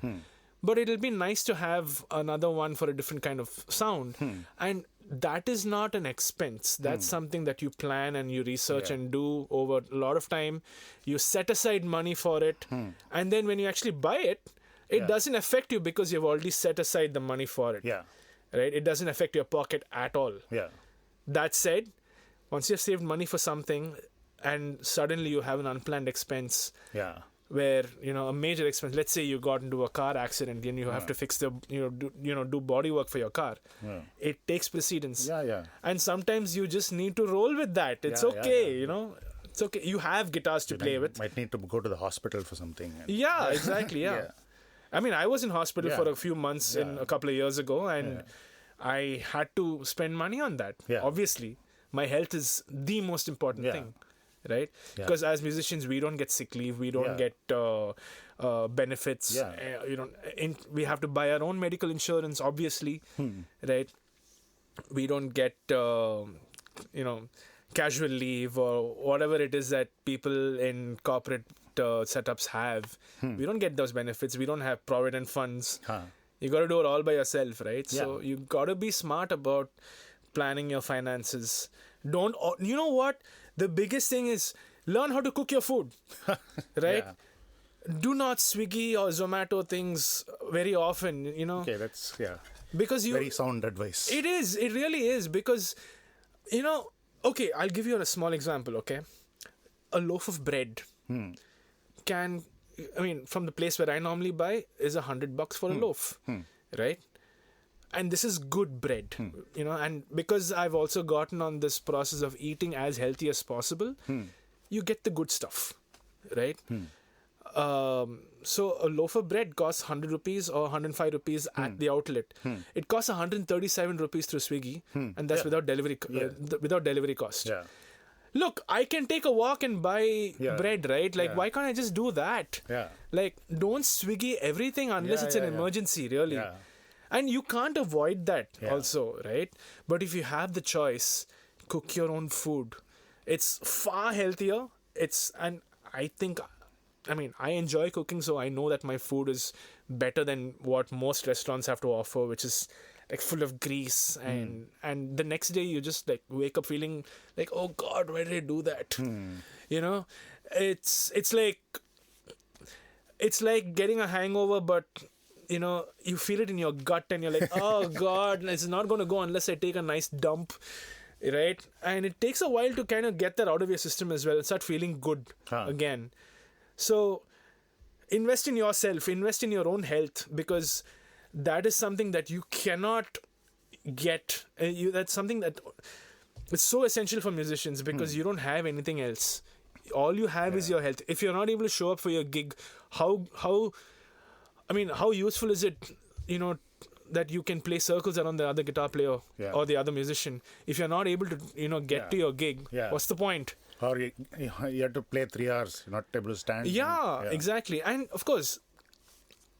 But it'll be nice to have another one for a different kind of sound. And that is not an expense. That's something that you plan and you research and do over a lot of time. You set aside money for it. And then when you actually buy it, it doesn't affect you because you've already set aside the money for it. Right? It doesn't affect your pocket at all. That said, once you've saved money for something and suddenly you have an unplanned expense where, a major expense, let's say you got into a car accident and you have to fix the, do body work for your car. It takes precedence. And sometimes you just need to roll with that. It's okay, It's okay. You have guitars to play with. Might need to go to the hospital for something. Yeah, exactly, I mean, I was in hospital for a few months a couple of years ago and I had to spend money on that, obviously. My health is the most important thing, right? Because as musicians, we don't get sick leave, we don't get benefits. We have to buy our own medical insurance, obviously, right? We don't get, casual leave or whatever it is that people in corporate setups have. We don't get those benefits. We don't have provident funds. You got to do it all by yourself, right? So you got to be smart about planning your finances. You know what? The biggest thing is learn how to cook your food, right? Do not Swiggy or Zomato things very often, Okay, that's, because very sound advice. It is. It really is because, okay, I'll give you a small example, okay? A loaf of bread from the place where I normally buy is $100 for a loaf, right? And this is good bread, and because I've also gotten on this process of eating as healthy as possible, you get the good stuff, right? So a loaf of bread costs 100 rupees or 105 rupees at the outlet. It costs 137 rupees through Swiggy, and that's without delivery cost. Look, I can take a walk and buy bread, right? Why can't I just do that? Don't Swiggy everything unless it's an emergency, really. And you can't avoid that also, right? But if you have the choice, cook your own food. It's far healthier. I enjoy cooking, so I know that my food is better than what most restaurants have to offer, which is like full of grease, and the next day you just like wake up feeling like, oh God, why did I do that? You know, it's like getting a hangover, but you know, you feel it in your gut and you're like, oh God, it's not going to go unless I take a nice dump, right? And it takes a while to kind of get that out of your system as well and start feeling good again. So invest in yourself, invest in your own health, because that is something that you cannot get. That's something that it's so essential for musicians, because you don't have anything else. All you have is your health. If you're not able to show up for your gig, how useful is it, you know, that you can play circles around the other guitar player or the other musician? If you're not able to, you know, get to your gig, what's the point? Or you have to play 3 hours, you're not able to stand. Yeah, exactly. And of course,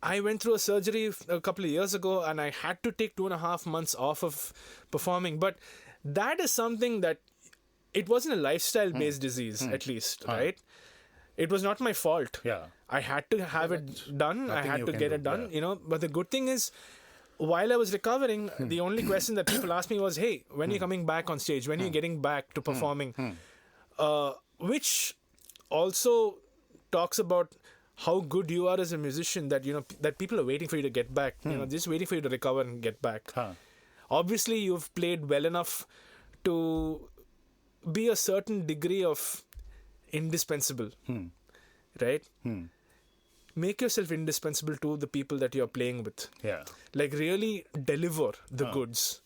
I went through a surgery a couple of years ago, and I had to take 2.5 months off of performing. But that is something that, it wasn't a lifestyle-based disease, at least, right? It was not my fault. Yeah. I had to have it done. I had to get it done, you know. But the good thing is, while I was recovering, the only question that people asked me was, hey, when are you coming back on stage? When are you getting back to performing? Which also talks about how good you are as a musician, that, you know, that people are waiting for you to get back, you know, just waiting for you to recover and get back. Obviously, you've played well enough to be a certain degree of indispensable, right? Make yourself indispensable to the people that you're playing with. Yeah. Like, really deliver the goods,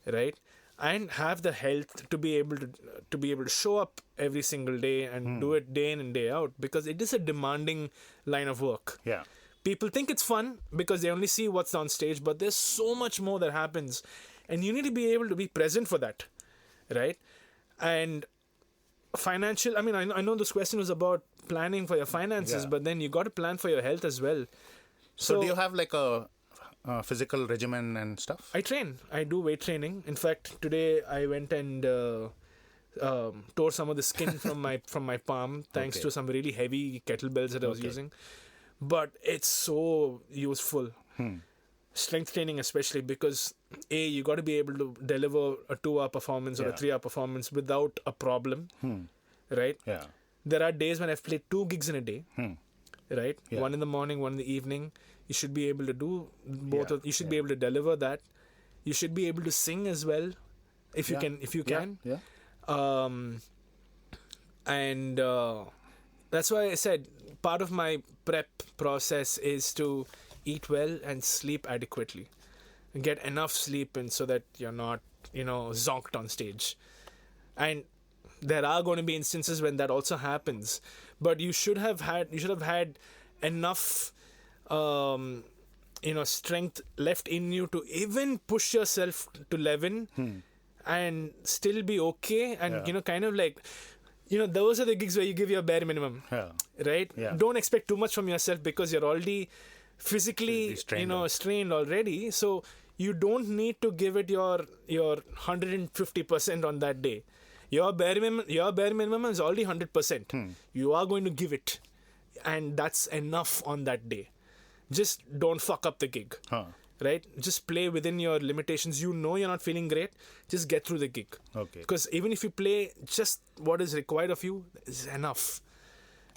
right? And have the health to be able to show up every single day and do it day in and day out, because it is a demanding line of work. Yeah. People think it's fun because they only see what's on stage, but there's so much more that happens, and you need to be able to be present for that, right? And financial, I mean, I know this question was about planning for your finances, but then you got to plan for your health as well. So do you have like a physical regimen and stuff? I train. I do weight training. In fact, today I went and tore some of the skin from my palm, thanks to some really heavy kettlebells that I was using. But it's so useful. Strength training especially, because you got to be able to deliver a 2-hour performance or a 3-hour performance without a problem, right? Yeah. There are days when I've played 2 gigs in a day, right? One in the morning, one in the evening. You should be able to do both. You should be able to deliver that. You should be able to sing as well, if you can. Yeah. And that's why I said part of my prep process is to eat well and sleep adequately, and get enough sleep in so that you're not, you know, zonked on stage. And there are going to be instances when that also happens, but you should have had enough strength left in you to even push yourself to 11 and still be okay. And, you know, kind of like, you know, those are the gigs where you give your bare minimum, right? Yeah. Don't expect too much from yourself, because you're already physically, strained already. So you don't need to give it your 150% on that day. Your bare minimum is already 100%. You are going to give it, and that's enough on that day. Just don't fuck up the gig, right? Just play within your limitations. You know you're not feeling great. Just get through the gig. Okay. Because even if you play just what is required of you, is enough,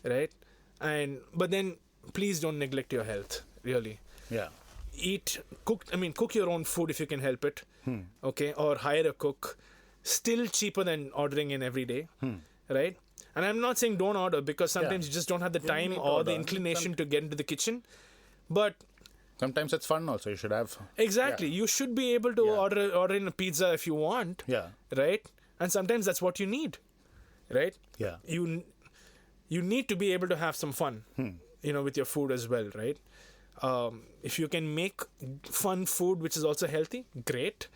right? But then please don't neglect your health. Really. Yeah. Cook your own food if you can help it. Okay, or hire a cook. Still cheaper than ordering in every day, right? And I'm not saying don't order, because sometimes you just don't have the time or the inclination to get into the kitchen. But sometimes it's fun also. You should have... Exactly. You should be able to order in a pizza if you want. Yeah. Right? And sometimes that's what you need. Right? Yeah. You need to be able to have some fun, you know, with your food as well, right? If you can make fun food which is also healthy, great.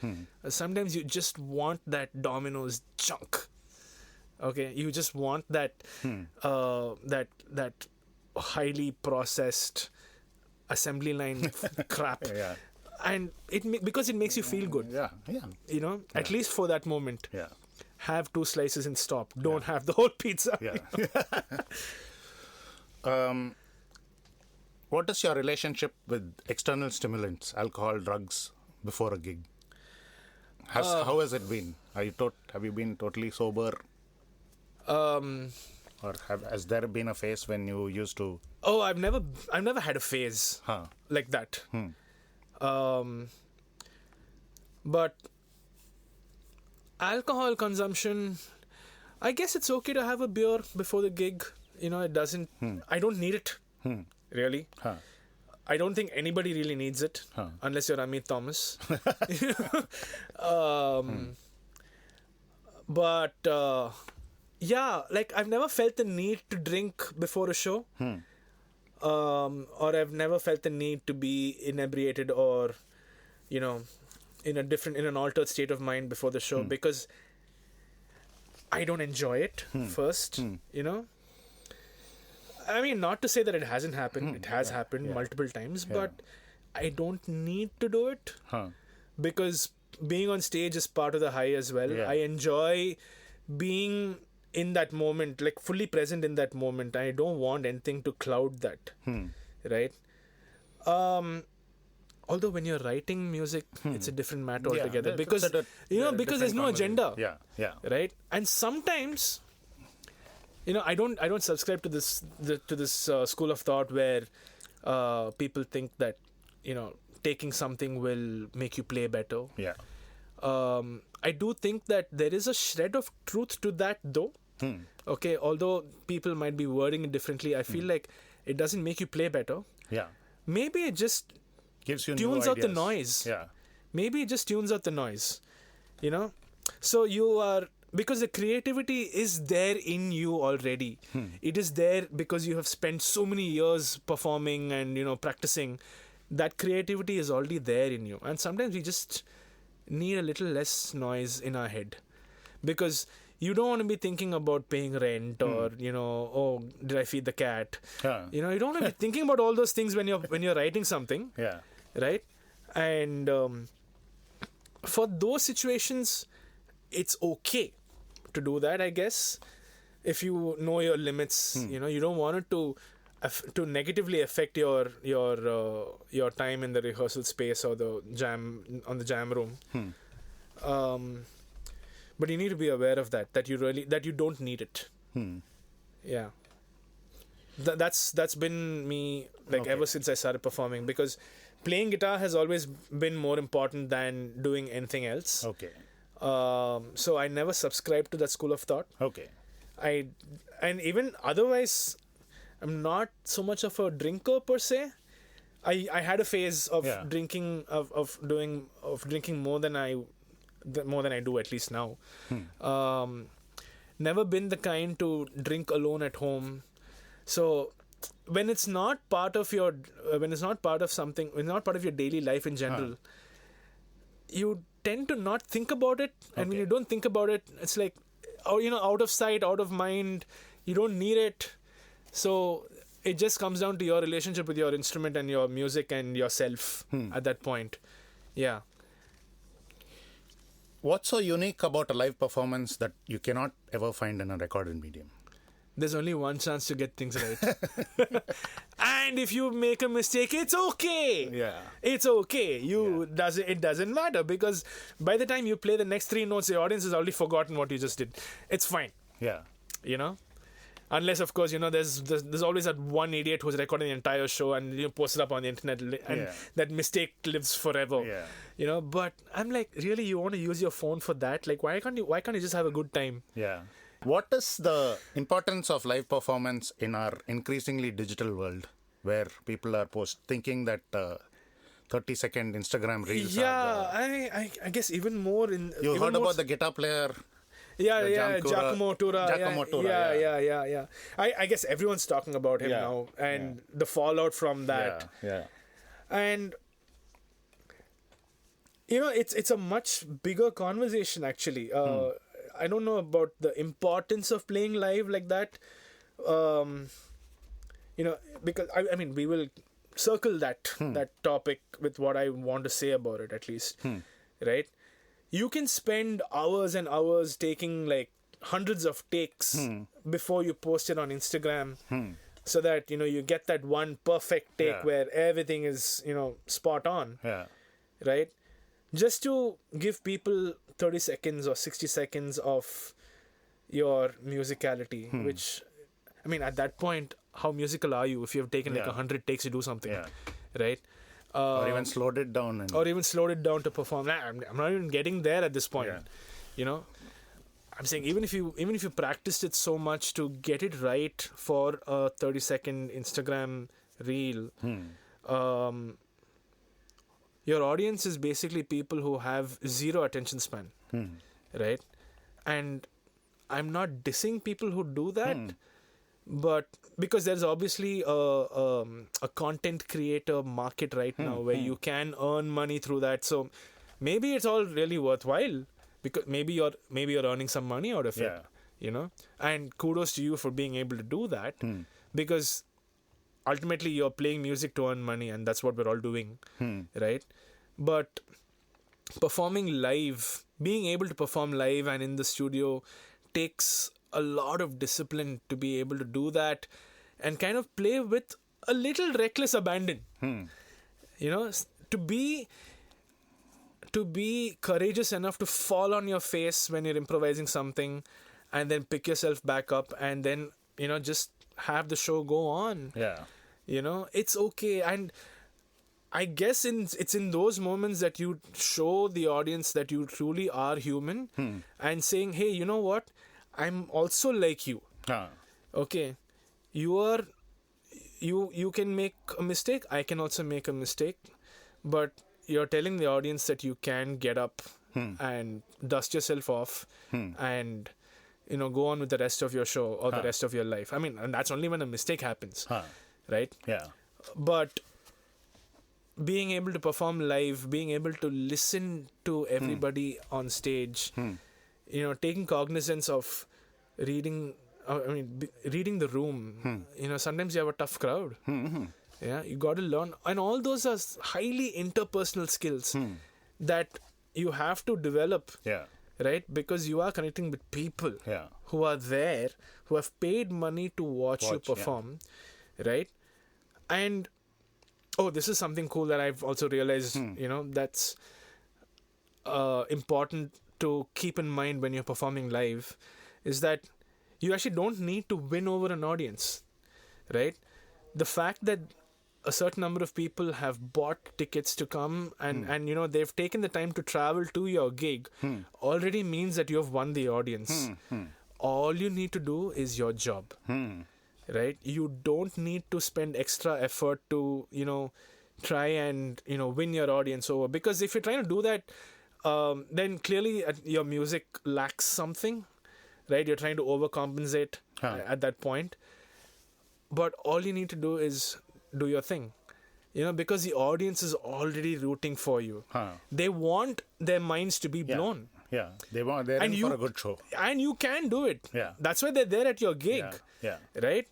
Sometimes you just want that Domino's junk. Okay? You just want that that highly processed assembly line crap. Yeah. And because it makes you feel good. Yeah. You know, at least for that moment. Yeah. Have 2 slices and stop. Don't have the whole pizza. Yeah. What is your relationship with external stimulants, alcohol, drugs, before a gig? How has it been? Have you been totally sober? Or has there been a phase when you used to? Oh, I've never had a phase like that. But alcohol consumption, I guess it's okay to have a beer before the gig. It doesn't. I don't need it, really. I don't think anybody really needs it unless you're Amit Thomas. But yeah, like I've never felt the need to drink before a show, or I've never felt the need to be inebriated or, in an altered state of mind before the show because I don't enjoy it first. I mean, not to say that it hasn't happened. It has happened multiple times, but I don't need to do it because being on stage is part of the high as well. I enjoy being in that moment, like fully present in that moment. I don't want anything to cloud that, right? Although when you're writing music, it's a different matter altogether because because there's no agenda, right? And sometimes, I don't subscribe to this school of thought where people think that taking something will make you play better. I do think that there is a shred of truth to that, though. Okay, although people might be wording it differently, I feel like it doesn't make you play better. Maybe it just gives you tunes new out the ideas. noise. Maybe it just tunes out the noise. So you are, because the creativity is there in you already. It is there because you have spent so many years performing and practicing. That creativity is already there in you, and sometimes we just need a little less noise in our head because you don't want to be thinking about paying rent or oh, did I feed the cat? You don't want to be thinking about all those things when you're writing something. Right? And for those situations, it's okay to do that, I guess, if you know your limits. You don't want it to negatively affect your time in the rehearsal space or the jam room. But you need to be aware of that you don't need it. Yeah. That's been me ever since I started performing, because playing guitar has always been more important than doing anything else. So I never subscribed to that school of thought. And even otherwise, I'm not so much of a drinker per se. I had a phase of drinking of drinking more than I do, at least now. Never been the kind to drink alone at home. So when it's not part of your daily life in general, you tend to not think about it. And when you don't think about it, it's like, out of sight, out of mind. You don't need it. So it just comes down to your relationship with your instrument and your music and yourself at that point. Yeah. What's so unique about a live performance that you cannot ever find in a recorded medium? There's only one chance to get things right. And if you make a mistake, it's okay. It's okay. It doesn't matter, because by the time you play the next three notes, the audience has already forgotten what you just did. It's fine. Unless, of course, there's always that one idiot who's recording the entire show and posts it up on the internet, and that mistake lives forever. But I'm like, really, you want to use your phone for that? Like, why can't you just have a good time? What is the importance of live performance in our increasingly digital world, where people are thinking that 30-second Instagram reels are I guess even more in... You heard about the guitar player... Giacomo Tura. Yeah. I guess everyone's talking about him now, and the fallout from that. And it's a much bigger conversation, actually. I don't know about the importance of playing live like that. Because I mean, we will circle that topic with what I want to say about it, at least, right? You can spend hours and hours taking like hundreds of takes before you post it on Instagram, so that you get that one perfect take where everything is spot on, right? just to give people 30 seconds or 60 seconds of your musicality, which, I mean, at that point, how musical are you if you have taken like 100 takes to do something, right? Or even slowed it down. To perform. I'm not even getting there at this point, you know. I'm saying even if you practiced it so much to get it right for a 30-second Instagram reel, your audience is basically people who have zero attention span, right? And I'm not dissing people who do that, but because there's obviously a content creator market right now where you can earn money through that. So maybe it's all really worthwhile because maybe you're earning some money out of it, you know. And kudos to you for being able to do that because ultimately you're playing music to earn money, and that's what we're all doing, right? But performing live, being able to perform live and in the studio takes a lot of discipline to be able to do that and kind of play with a little reckless abandon. You know, to be courageous enough to fall on your face when you're improvising something and then pick yourself back up and then, you know, just have the show go on. You know, it's okay. And I guess it's in those moments that you show the audience that you truly are human and saying, hey, you know what? I'm also like you. Okay. You can make a mistake. I can also make a mistake. But you're telling the audience that you can get up and dust yourself off and, you know, go on with the rest of your show or the rest of your life. I mean, and that's only when a mistake happens. Right? Yeah. But being able to perform live, being able to listen to everybody on stage, you know, taking cognizance of reading the room. You know, sometimes you have a tough crowd. Yeah, you got to learn. And all those are highly interpersonal skills that you have to develop. Right? Because you are connecting with people who are there, who have paid money to watch you perform. Right? And this is something cool that I've also realized, you know, that's important to keep in mind when you're performing live, is that you actually don't need to win over an audience, right? The fact that a certain number of people have bought tickets to come and you know, they've taken the time to travel to your gig already means that you have won the audience. All you need to do is your job. Right? You don't need to spend extra effort to, you know, try and, you know, win your audience over. Because if you're trying to do that, then clearly your music lacks something, right? You're trying to overcompensate at that point. But all you need to do is do your thing, you know, because the audience is already rooting for you. They want their minds to be blown. They're in for a good show. And you can do it. That's why they're there at your gig. Right?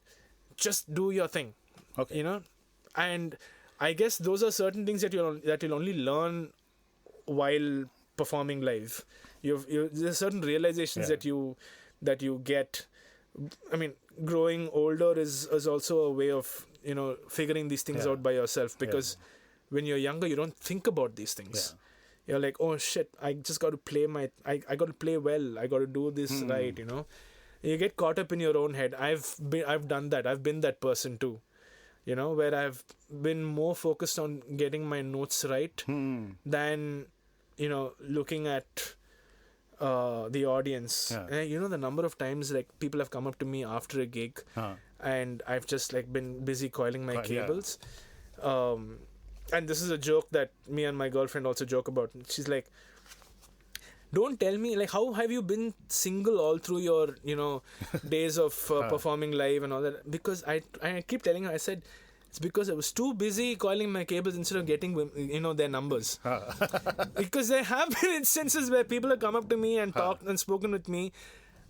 Just do your thing. Okay. You know? And I guess those are certain things that you'll only learn while performing live. There's certain realizations that you get. I mean, growing older is also a way of, you know, figuring these things out by yourself, because when you're younger you don't think about these things. You're like, oh shit, I just got to play I got to play well, I got to do this right, you know. You get caught up in your own head. I've done that. I've been that person too, you know, where I've been more focused on getting my notes right than, you know, looking at the audience. And, you know, the number of times like people have come up to me after a gig and I've just like been busy coiling my cables. And this is a joke that me and my girlfriend also joke about. She's like, don't tell me, like, how have you been single all through your, you know, days of performing live and all that? Because I keep telling her, I said, it's because I was too busy coiling my cables instead of getting, you know, their numbers. Because there have been instances where people have come up to me and talked and spoken with me.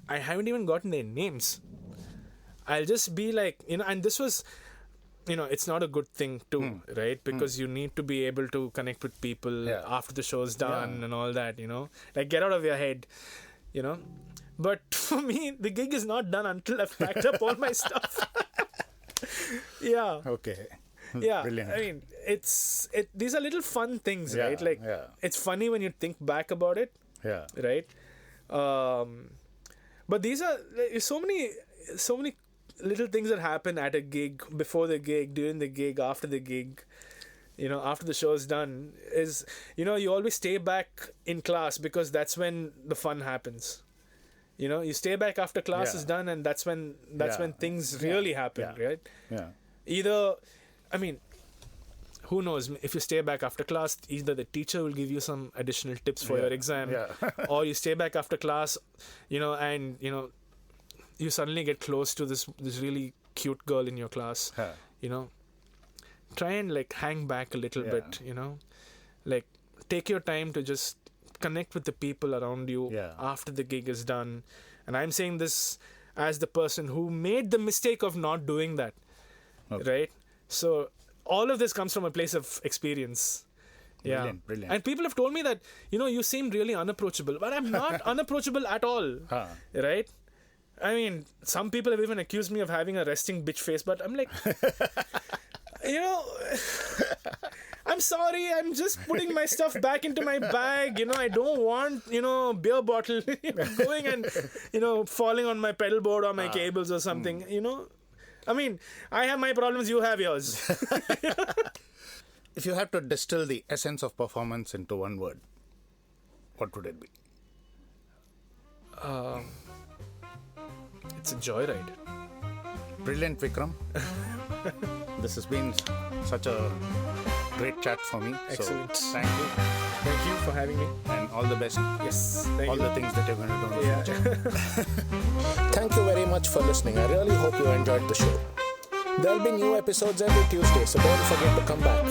I haven't even gotten their names. I'll just be like, you know, and this was, you know, it's not a good thing too, right? Because you need to be able to connect with people after the show's done and all that, you know? Like, get out of your head, you know? But for me, the gig is not done until I've packed up all my stuff. Okay. Yeah, Brilliant. I mean, these are little fun things, Yeah, right? Like, yeah. it's funny when you think back about it, Yeah. right? But these are so many little things that happen at a gig, before the gig, during the gig, after the gig. After the show's done, is you always stay back in class because that's when the fun happens. You stay back after class Yeah. is done, and that's when things really happen, Yeah. right? Yeah. Either, I mean, who knows, if you stay back after class, either the teacher will give you some additional tips for Yeah. your exam, Yeah. or you stay back after class, and you suddenly get close to this really cute girl in your class. Yeah. Try and like hang back a little Yeah. bit, like take your time to just connect with the people around you Yeah. after the gig is done. And I'm saying this as the person who made the mistake of not doing that. Okay. Right? So all of this comes from a place of experience. Yeah. Brilliant. And people have told me that, you seem really unapproachable, but I'm not unapproachable at all. Huh. Right? I mean, some people have even accused me of having a resting bitch face, but I'm like, I'm sorry, I'm just putting my stuff back into my bag. I don't want, beer bottle going and, falling on my pedal board or my cables or something, I mean, I have my problems, you have yours. If you had to distill the essence of performance into one word, what would it be? It's a joyride. Brilliant, Vikram. This has been such a great chat for me. Excellent. So, thank you. Thank you for having me. And all the best. Yes, thank All you. the things that you're going to do in the Yeah. future. Thank you very much for listening. I really hope you enjoyed the show. There'll be new episodes every Tuesday, so don't forget to come back.